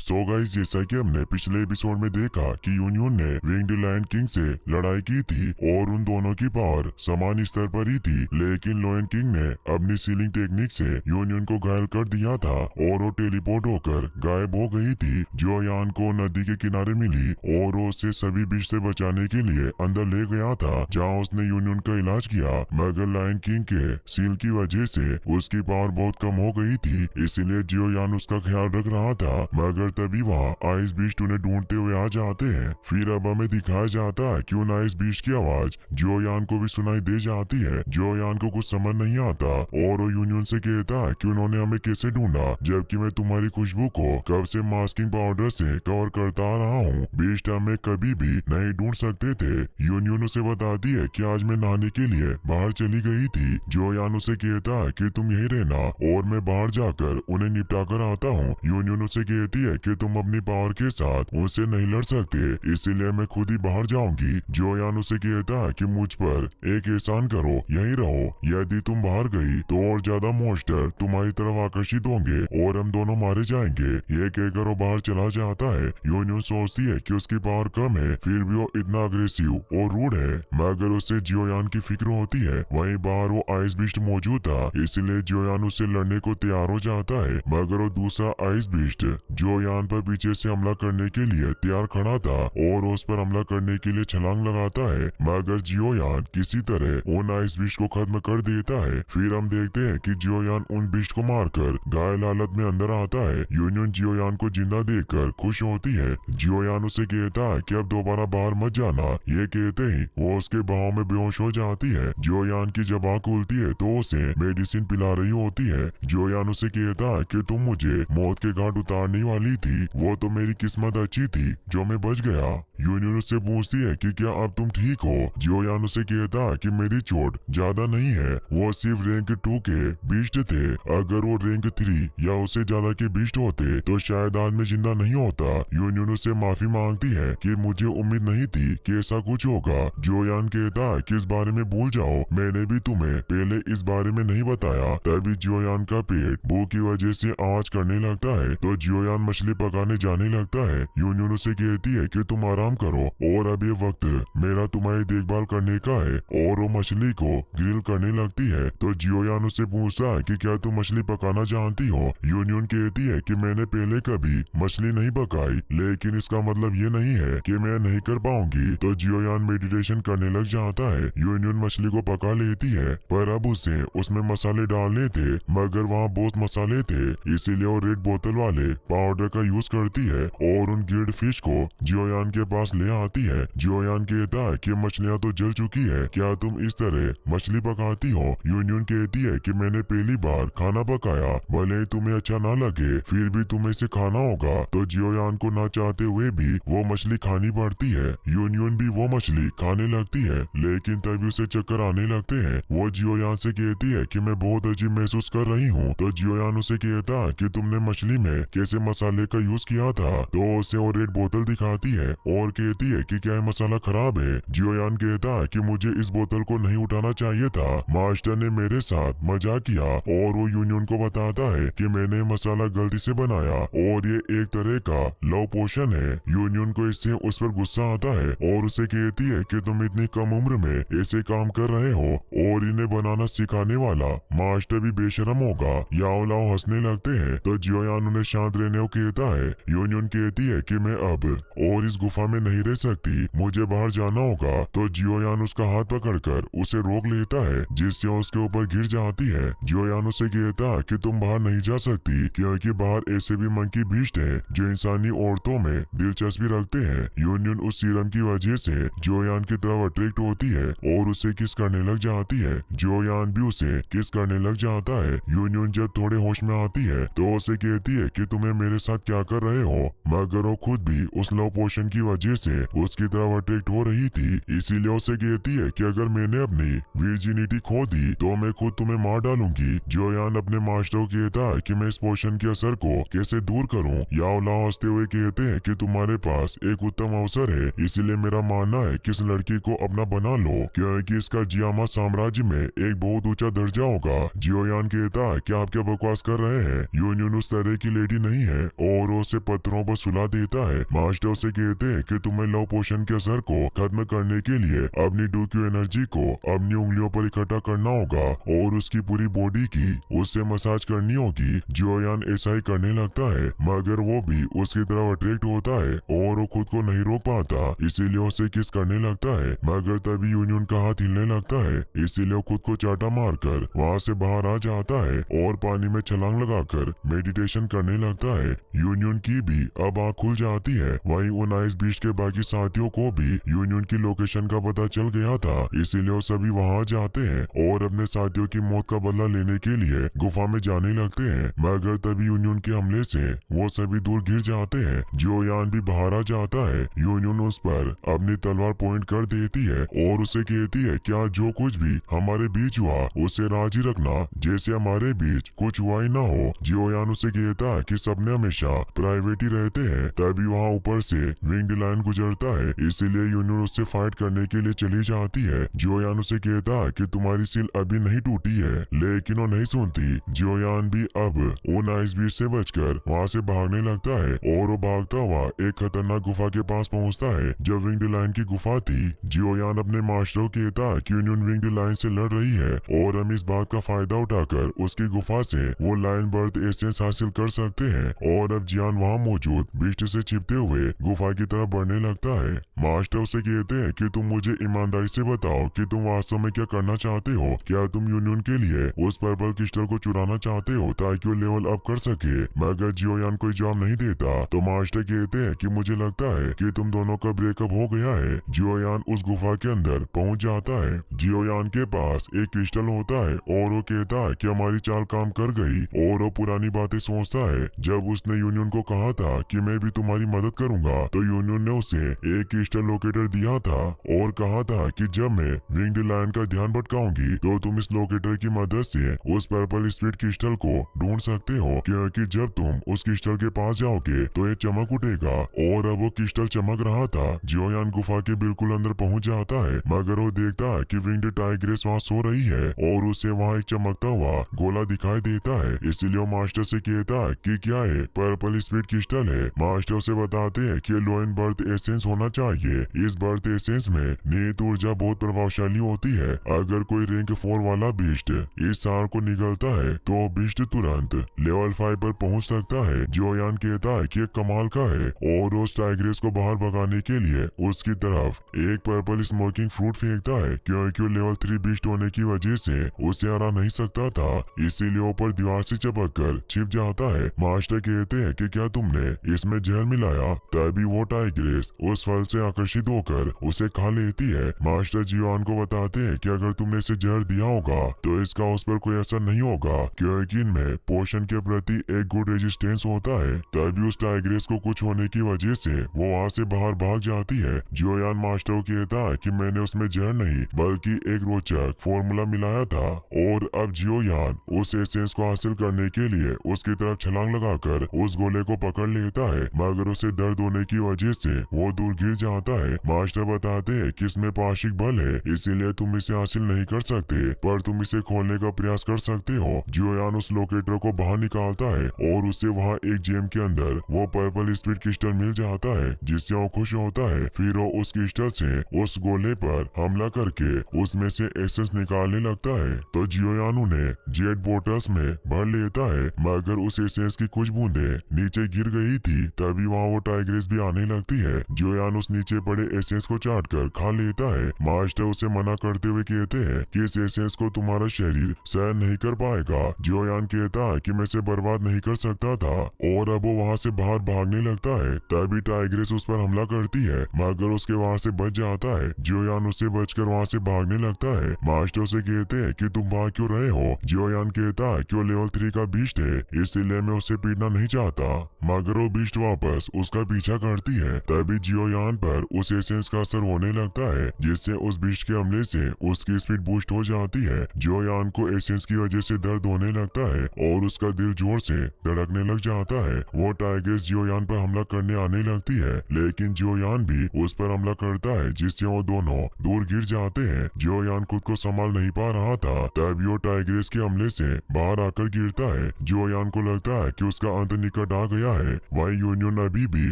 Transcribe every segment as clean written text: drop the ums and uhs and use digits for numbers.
So guys, जैसा कि हमने पिछले एपिसोड में देखा कि यूनियन ने विंग्ड लायन किंग से लड़ाई की थी और उन दोनों की पावर समान स्तर पर ही थी, लेकिन लायन किंग ने अपनी सीलिंग टेक्निक से यूनियन को घायल कर दिया था और वो टेलीपोर्ट होकर गायब हो गई थी। जोयान को नदी के किनारे मिली और वो उसे सभी बीच से बचाने के लिए अंदर ले गया था, जहाँ उसने यूनियन का इलाज किया। मगर लायन किंग के सील की वजह से उसकी पावर बहुत कम हो गई थी, इसीलिए जोयान उसका ख्याल रख रहा था। मगर तभी वहाँ आइस बीस्ट उन्हें ढूंढते हुए आ जाते हैं। फिर अब हमें दिखाया जाता है कि उन आइस बीस्ट की आवाज जोयान को भी सुनाई दे जाती है। जोयान को कुछ समझ नहीं आता और वो यूनियन से कहता है कि उन्होंने हमें कैसे ढूंढा, जबकि मैं तुम्हारी खुशबू को कब से मास्किंग पाउडर से कवर करता आ रहा हूँ। बीस्ट हमें कभी भी नहीं ढूंढ सकते थे। यूनियन उसे बताती है कि आज मैं नहाने के लिए बाहर चली गई थी। जोयान उसे कहता है कि तुम यही रहना और मैं बाहर जाकर उन्हें निपटा कर आता हूँ। यूनियन उसे कहती है कि तुम अपनी पावर के साथ उनसे नहीं लड़ सकते, इसीलिए मैं खुद ही बाहर जाऊंगी। जोयान उसे कहता है कि मुझ पर एक एहसान करो, यहीं रहो। यदि तुम बाहर गई तो और ज्यादा मॉन्स्टर तुम्हारी तरफ आकर्षित होंगे और हम दोनों मारे जाएंगे। ये कहकर वो बाहर चला जाता है। यूनियन सोचती है कि उसकी पावर कम है, फिर भी वो इतना अग्रेसिव और रूड है। मगर उसे जोयान की फिक्र होती है। वहीं बाहर वो आइस बीस्ट मौजूद था, इसलिए जोयान उससे लड़ने को तैयार हो जाता है। मगर वो दूसरा आइस बीस्ट जोयान पर पीछे से हमला करने के लिए तैयार खड़ा था और उस पर हमला करने के लिए छलांग लगाता है। मगर जोयान किसी तरह उन आइस बीस्ट को खत्म कर देता है। फिर हम देखते हैं कि जोयान उन बीस्ट को मारकर घायल हालत में अंदर आता है। यूनियन जोयान को जिंदा देखकर खुश होती है। जोयान उसे कहता है कि अब दोबारा बाहर मत जाना। ये कहते ही वो उसके बाहों में बेहोश हो जाती है। जोयान की जब आंख खुलती है तो उसे मेडिसिन पिला रही होती है। जोयान उसे कहता है कि तुम मुझे मौत के घाट उतारने वाली थी, वो तो मेरी किस्मत अच्छी थी जो मैं बच गया। यूनियन उससे पूछती है कि क्या अब तुम ठीक हो। जोयान उसे कहता है कि मेरी चोट ज्यादा नहीं है, वो सिर्फ रैंक 2 के बीस्ट थे। अगर वो रैंक 3 या उससे ज्यादा के बीस्ट होते तो शायद आज मैं जिंदा नहीं होता। यूनियन उससे माफी मांगती है कि मुझे उम्मीद नहीं थी कि ऐसा कुछ होगा। जोयान कहता है कि इस बारे में भूल जाओ, मैंने भी तुम्हें पहले इस बारे में नहीं बताया। तभी जोयान का पेट भूख की वजह से आवाज करने लगता है तो जोयान मछली पकाने जाने लगता है। यूनियन उसे कहती है कि तुम आराम करो और अब ये वक्त मेरा तुम्हारी देखभाल करने का है, और वो मछली को ग्रिल करने लगती है। तो जोयान उससे पूछता है कि क्या तुम मछली पकाना जानती हो। यूनियन कहती है कि मैंने पहले कभी मछली नहीं पकाई, लेकिन इसका मतलब ये नहीं है कि मैं नहीं कर पाऊंगी। तो जोयान मेडिटेशन करने लग जाता है। यूनियन मछली को पका लेती है, पर अब उसे उसमें मसाले डालने थे, मगर वहाँ बहुत मसाले थे, इसीलिए वो रेड बोतल वाले पाउडर का यूज करती है और उन गिल्ड फिश को जोयान के पास ले आती है। जोयान कहता है कि मछलियाँ तो जल चुकी है, क्या तुम इस तरह मछली पकाती हो। यूनियन कहती है कि मैंने पहली बार खाना पकाया, भले ही तुम्हें अच्छा ना लगे, फिर भी तुम्हें इसे खाना होगा। तो जोयान को ना चाहते हुए भी वो मछली खानी पड़ती है। यूनियन भी वो मछली खाने लगती है, लेकिन तभी उसे चक्कर आने लगते हैं। वो जोयान से कहती है कि मैं बहुत अजीब महसूस कर रही हूँ। तो जोयान उसे कहता है कि तुमने मछली में कैसे मसाले का यूज किया था। तो उसे वो रेड बोतल दिखाती है और कहती है कि क्या मसाला खराब है। जोयान कहता है कि मुझे इस बोतल को नहीं उठाना चाहिए था, मास्टर ने मेरे साथ मजाक किया। और वो यूनियन को बताता है कि मैंने मसाला गलती से बनाया और ये एक तरह का लव पोशन है। यूनियन को इससे उस पर गुस्सा आता है और उसे कहती है कि तुम इतनी कम उम्र में ऐसे काम कर रहे हो और इन्हें बनाना सिखाने वाला मास्टर भी बेशरम होगा। याओ लाओ हंसने लगते हैं। तो जोयान उन्हें शांत रहने को कहता है। यूनियन कहती है कि मैं अब और इस गुफा में नहीं रह सकती, मुझे बाहर जाना होगा। तो जोयान उसका हाथ पकड़कर उसे रोक लेता है, जिससे उसके ऊपर गिर जाती है। जोयान उसे कहता है कि तुम बाहर नहीं जा सकती, क्योंकि बाहर ऐसे भी मंकी बीस्ट हैं जो इंसानी औरतों में दिलचस्पी रखते हैं। यूनियन उस सीरम की वजह से जोयान की तरफ अट्रैक्ट होती है और उसे किस करने लग जाती है। जोयान भी उसे किस करने लग जाता है। यूनियन जब थोड़े होश में आती है तो उसे कहती है कि तुम्हें मेरे साथ क्या कर रहे हो, मगर वो खुद भी उस लव पोशन की वजह वजह से उसकी तरफ अट्रैक्ट हो रही थी। इसीलिए उसे कहती है कि अगर मैंने अपनी वर्जिनिटी खो दी तो मैं खुद तुम्हें मार डालूंगी। जियोयान अपने मास्टर को कहता है कि मैं इस पोशन के असर को कैसे दूर करूं। याओ लाओ हंसते हुए कहते हैं कि तुम्हारे पास एक उत्तम अवसर है, इसीलिए मेरा मानना है कि इस लड़की को अपना बना लो, क्योंकि इसका जियामा साम्राज्य में एक बहुत ऊंचा दर्जा होगा। जियोयान कहता है कि आप क्या बकवास कर रहे हैं, यूनियन उस तरह की लेडी नहीं है, और उसे पत्थरों पर सुला देता है। मास्टर उसे कहते हैं कि तुम्हें लव पोशन के असर को खत्म करने के लिए अपनी डूक्यू एनर्जी को अपनी उंगलियों पर इकट्ठा करना होगा और उसकी पूरी बॉडी की उससे मसाज करनी होगी। जियोयान ऐसा ही करने लगता है, मगर वो भी उसकी तरफ अट्रैक्ट होता है और वो खुद को नहीं रोक पाता, इसीलिए उसे किस करने लगता है। मगर तभी यूनियन का हाथ हिलने लगता है, इसीलिए वो खुद को चाटा मारकर वहाँ से बाहर आ जाता है और पानी में छलांग लगाकर मेडिटेशन करने लगता है। यूनियन की भी अब आँख खुल जाती है। वहीं उन आइस बीस्ट के बाकी साथियों को भी यूनियन की लोकेशन का पता चल गया था, इसीलिए वो सभी वहाँ जाते हैं और अपने साथियों की मौत का बदला लेने के लिए गुफा में जाने लगते हैं। मगर तभी यूनियन के हमले से वो सभी दूर गिर जाते हैं। जियोयान भी बाहर आ जाता है। यूनियन उस पर अपनी तलवार पॉइंट कर देती है और उसे कहती है क्या जो कुछ भी हमारे बीच हुआ उसे राजी रखना, जैसे हमारे बीच कुछ हुआ ही ना हो। जियोयान उसे कहता है कि सबने हमेशा प्राइवेट ही रहते हैं। तभी वहाँ ऊपर से विंग्ड लायन गुजरता है, इसीलिए यूनियन उससे फाइट करने के लिए चली जाती है। जियोयान उसे कहता है कि तुम्हारी सील अभी नहीं टूटी है, लेकिन वो नहीं सुनती। जियोयान भी अब उन आइस बीच से बचकर वहाँ से भागने लगता है और वो भागता हुआ एक खतरनाक गुफा के पास पहुँचता है जो विंग्ड लायन की गुफा थी। जियोयान अपने मास्टर को कहता है कि यूनियन विंग्ड लायन से लड़ रही है और हम इस बात का फायदा उठाकर उसकी गुफा से वो लायन बर्थ एसेंस हासिल कर सकते हैं। और अब जियान वहाँ मौजूद बिस्ट से छिपते हुए गुफा की तरफ बढ़ने लगता है। मास्टर उसे कहते हैं कि तुम मुझे ईमानदारी से बताओ कि तुम वास्तव में क्या करना चाहते हो। क्या तुम यूनियन के लिए उस पर्पल क्रिस्टल को चुराना चाहते हो ताकि वो लेवल अप कर सके। मगर जियोयान कोई जवाब नहीं देता तो मास्टर कहते हैं कि मुझे लगता है कि तुम दोनों का ब्रेकअप हो गया है। जियोयान उस गुफा के अंदर पहुंच जाता है। जियोयान के पास एक क्रिस्टल होता है और वो कहता है कि हमारी चाल काम कर गई, और वो पुरानी बातें सोचता है। जब उसने यूनियन को कहा था कि मैं भी तुम्हारी मदद करूंगा, तो यूनियन ने उसे एक क्रिस्टल लोकेटर दिया था और कहा था कि जब मैं विंग्ड लायन का ध्यान भटकाऊंगी तो तुम इस लोकेटर की मदद से उस पर्पल स्पीड क्रिस्टल को ढूंढ सकते हो, क्योंकि जब तुम उस क्रिस्टल के पास जाओगे तो ये चमक उठेगा। और अब वो क्रिस्टल चमक रहा था। जियोयान गुफा के बिल्कुल अंदर पहुंच जाता है, मगर वो देखता है कि विंग्ड टाइग्रेस वहाँ सो रही है और उसे वहाँ एक चमकता हुआ गोला दिखाई देता है। इसीलिए वो मास्टर से कहता है कि क्या है पर्पल स्पीड क्रिस्टल है। मास्टर से बताते हैं कि लोइन बर्थ एसेंस होना चाहिए। इस बर्थ एसेंस में निहित ऊर्जा बहुत प्रभावशाली होती है। अगर कोई रैंक 4 वाला बीस्ट इस सार को निगलता है तो बीस्ट तुरंत लेवल 5 पर पहुंच सकता है। जियोयान कहता है कि एक कमाल का है और उस टाइग्रेस को बाहर भगाने के लिए उसकी तरफ एक पर्पल स्मोकिंग फ्रूट फेंकता है, क्योंकि वो लेवल 3 बीस्ट होने की वजह से उसे हरा नहीं सकता था, इसीलिए ऊपर दीवार से चिपक कर छिप जाता है। मास्टर कहते हैं कि क्या तुमने इसमें जहर मिलाया। तभी वो टाइग्रेस उस फल से आकर्षित होकर उसे खा लेती है। मास्टर जियोयान को बताते हैं कि अगर तुमने इसे जहर दिया होगा तो इसका उस पर कोई असर नहीं होगा, क्योंकि इनमें पोशन के प्रति एक गुड रेजिस्टेंस होता है। तभी उस टाइग्रेस को कुछ होने की वजह से वो वहाँ से बाहर भाग जाती है। जियोयान मास्टर को कहता है कि मैंने उसमें जहर नहीं बल्कि एक रोचक फॉर्मूला मिलाया था, और अब जियोयान उस एसेंस को हासिल करने के लिए उसकी तरफ छलांग लगाकर उस गोले को पकड़ लेता है, मगर उसे दर्द होने की वजह से वो दूर गिर जाता है। मास्टर बताते हैं कि इसमें पाशिक बल है, इसीलिए तुम इसे हासिल नहीं कर सकते, पर तुम इसे खोलने का प्रयास कर सकते हो। जियोयान उस लोकेटर को बाहर निकालता है और उसे वहाँ एक जेम के अंदर वो पर्पल स्पीड क्रिस्टल मिल जाता है, जिससे वो खुश होता है। फिर वो उस क्रिस्टल से उस गोले पर हमला करके उसमें से एसेंस निकालने लगता है। तो जियोयान उन्हें जेट बोटल्स में भर लेता है, मगर उस एसेंस की कुछ बूंदे नीचे गिर गई थी। तभी वहाँ वो टाइग्रेस भी आने लगती है। जियोयान उस नीचे पड़े एसेंस को चाट कर खा लेता है। मास्टर उसे मना करते हुए कहते हैं कि इस एसेंस को तुम्हारा शरीर सहन नहीं कर पाएगा। जियोयान कहता है कि मैं इसे बर्बाद नहीं कर सकता था, और अब वो वहाँ से बाहर भागने लगता है। तभी टाइग्रेस उस पर हमला करती है, मगर उसके वहाँ से बच जाता है। जियोयान उससे बचकर वहाँ से भागने लगता है। मास्टर उसे कहते हैं कि तुम भाग क्यों रहे हो। जियोयान कहता है कि वो लेवल 3 का बीस्ट है, इसलिए मैं उसे पीटना नहीं चाहता, मगर वो बीस्ट वापस उसका पीछा करती है। तभी जियोयान पर उस एसेंस का असर होने लगता है, जिससे उस बिस्ट के हमले से उसकी स्पीड बूस्ट हो जाती है। जियोयान को एसेंस की वजह से दर्द होने लगता है और उसका दिल जोर से धड़कने लग जाता है। वो टाइग्रेस जियोयान पर हमला करने आने लगती है, लेकिन जियोयान भी उस पर हमला करता है, जिससे वो दोनों दूर गिर जाते हैं। जियोयान खुद को संभाल नहीं पा रहा था, तभी वो टाइग्रेस के हमले से बाहर आकर गिरता है। जियोयान को लगता है कि उसका अंत निकट आ गया है। वही यूनियन अभी भी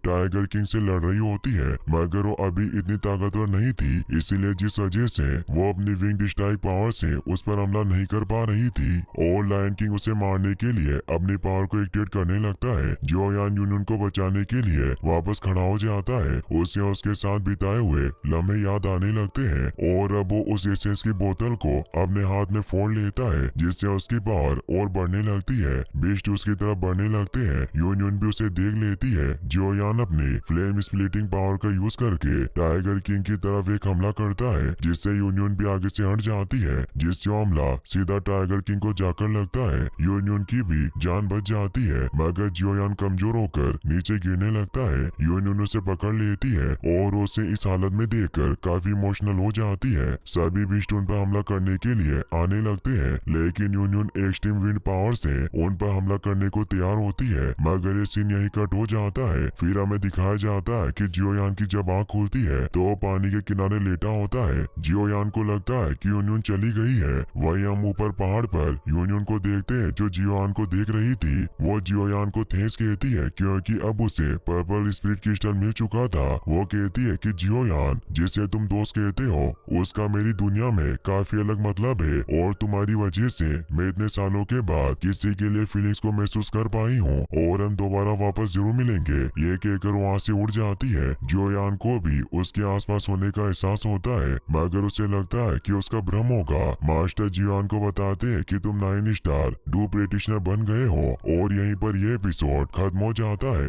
टाइगर किंग से लड़ रही होती है, मगर वो अभी इतनी ताकतवर नहीं थी, इसीलिए जिस वजह से वो अपनी विंग स्ट्राइक पावर से उस पर हमला नहीं कर पा रही थी और लायन किंग उसे मारने के लिए अपनी पावर को एक्टिवेट करने लगता है। जियोयान यूनियन को बचाने के लिए वापस खड़ा हो जाता है। उसे उसके साथ बिताए हुए लम्हे याद आने लगते हैं और अब वो उस एसेंस की बोतल को अपने हाथ में फोड़ लेता है, जिससे उसकी पावर और बढ़ने लगती है। बिस्ट उसकी तरफ बढ़ने लगते हैं। यूनियन भी उसे देख लेती है। जियोयान अपनी फ्लेम स्प्लिटिंग पावर का यूज करके टाइगर किंग की तरफ एक हमला करता है, जिससे यूनियन भी आगे से हट जाती है, जिससे हमला सीधा टाइगर किंग को जाकर लगता है। यूनियन की भी जान बच जाती है, मगर जियोयान कमजोर होकर नीचे गिरने लगता है। यूनियन उसे पकड़ लेती है और उसे इस हालत में देखकर काफी इमोशनल हो जाती है। सभी बिस्ट उन पर हमला करने के लिए आने लगते हैं, लेकिन यूनियन एक्सट्रीम विंड पावर से उन पर हमला करने को तैयार होती है, मगर ये सीन यही कट हो जाता है। फिर हमें दिखाया जाता है कि जियोयान की जब आँख खुलती है तो वो पानी के किनारे लेटा होता है। जियोयान को लगता है कि यूनियन चली गई है। वही हम ऊपर पहाड़ पर यूनियन को देखते हैं, जो जियोयान को देख रही थी। वो जियोयान को थैंक्स कहती है, क्योंकि अब उसे पर्पल स्पिरिट क्रिस्टल मिल चुका था। वो कहती है कि जियोयान, जिसे तुम दोस्त कहते हो, उसका मेरी दुनिया में काफी अलग मतलब है और तुम्हारी वजह से मैं इतने सालों के बाद किसी के लिए फीलिंग्स को महसूस कर पाई हूँ और हम दोबारा वापस जरूर मिलेंगे। ये कहकर वहाँ से उड़ जाती है। जियोयान को भी उसके आसपास होने का एहसास होता है, मगर उसे लगता है कि उसका भ्रम होगा। मास्टर जियोयान को बताते हैं कि तुम 9 स्टार डू प्रैक्टिशनर बन गए हो और यहीं पर यह एपिसोड खत्म हो जाता है।